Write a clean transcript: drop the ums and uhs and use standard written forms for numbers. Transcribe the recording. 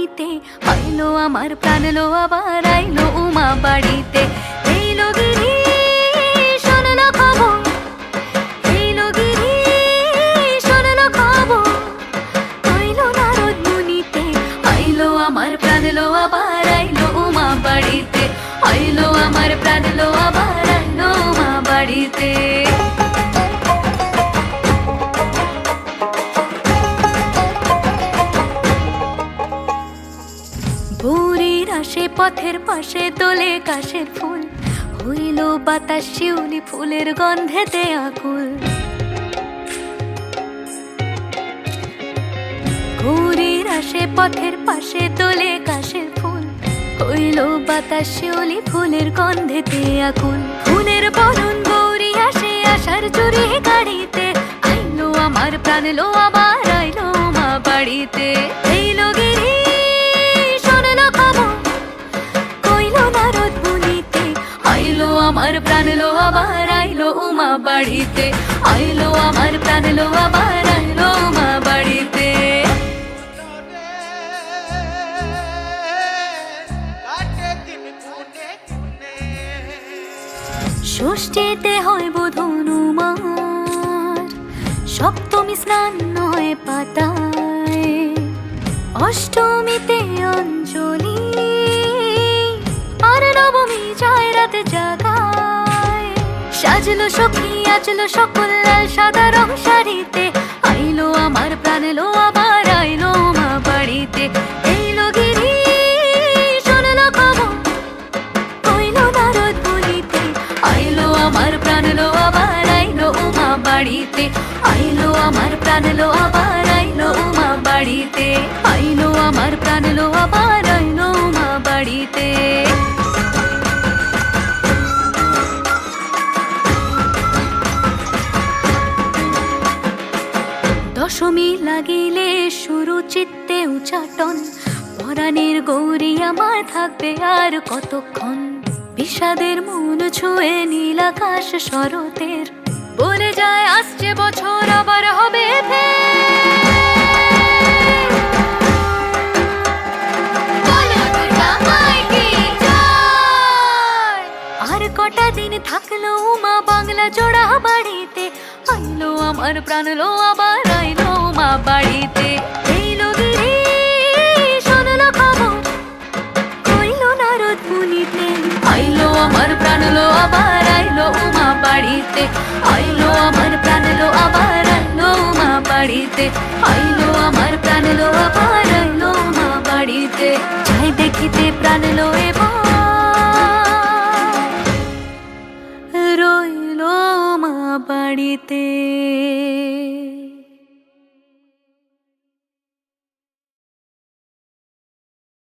মনিতে, আইলো আমার প্রাণ লো আবার আইলো উমা বাড়িতে। এইলো গিরি শোনলো খবর, এইলো গিরি শোনলো খবর, আইলো নারদ মুনিতে, আইলো আমার প্রাণ লো আবার আইলো উমা বাড়িতে, আইলো আমার প্রাণ লো আবার আইলো উমা বাড়িতে। ভোরের আসে পথের পাশে তোলে কাশের ফুল, হইল বাতাস শিউলি ফুলের গন্ধেতে আকুল। ভোরের আসে পথের পাশে তোলে কাশের ফুল, হইল বাতাস শিউলি ফুলের গন্ধেতে আকুল। ফুলের বরণ গৌরী আসে আশার চুরি গাড়িতে, আইলো আমার প্রাণ লো আবার আইলো মা বাড়িতে। এইলো গিরি শোনলো খবর, কইলো নারদ মুনিতে, আইলো আমার প্রাণ লো আবার আইলো উমা বাড়িতে, আইলো আমার প্রাণ লো আবার আইলো উমা বাড়িতে। ষষ্ঠীতে হয় বোধন উমার, সপ্তমী স্নান হয় পাতায়, অষ্টমীতে অঞ্জলি, আর নবমী যায় রাতে জাগায়। সাজলো সখী আজলো সকল লাল সাদা রং শাড়িতে, আইলো আমার প্রাণ লো আবার আইলো মা বাড়িতে। এইলো গিরি শোনলো খবর, কইলো নারদ মুনিতে, আইলো আমার প্রাণ লো আবার আইলো উমা বাড়িতে, আইলো আমার প্রাণ লো আবার আইলো উমা বাড়িতে, আইলো আমার প্রাণ লো আবার আইলো উমা বাড়িতে। দশমী লাগিলে শুরু চিত্তে উচাটন, পরাণের গৌরী আমার থাকবে আর কতক্ষণ। বিষাদের মন ছুঁয়ে নীল আকাশ শরতের, বলে যায় আসছে বছর আবার হবে আর কটা দিন থাকলো উমা বাংলা জোড়া বাড়িতে, আইলো আমার প্রাণ লো আবার আইলো মা বাড়িতে। এইলো গিরি শোনলো খবর, কইলো নারদ মুনিতে, আইলো আমার প্রাণ লো আবার আইলো উমা বাড়িতে, আইলো আমার প্রাণ লো আবার আইলো উমা বাড়িতে, আইলো আমার প্রাণ লো আবার আইলো উমা বাড়িতে। যাই দেখিতে প্রাণ লো এবার রইলো মা বাড়িতে।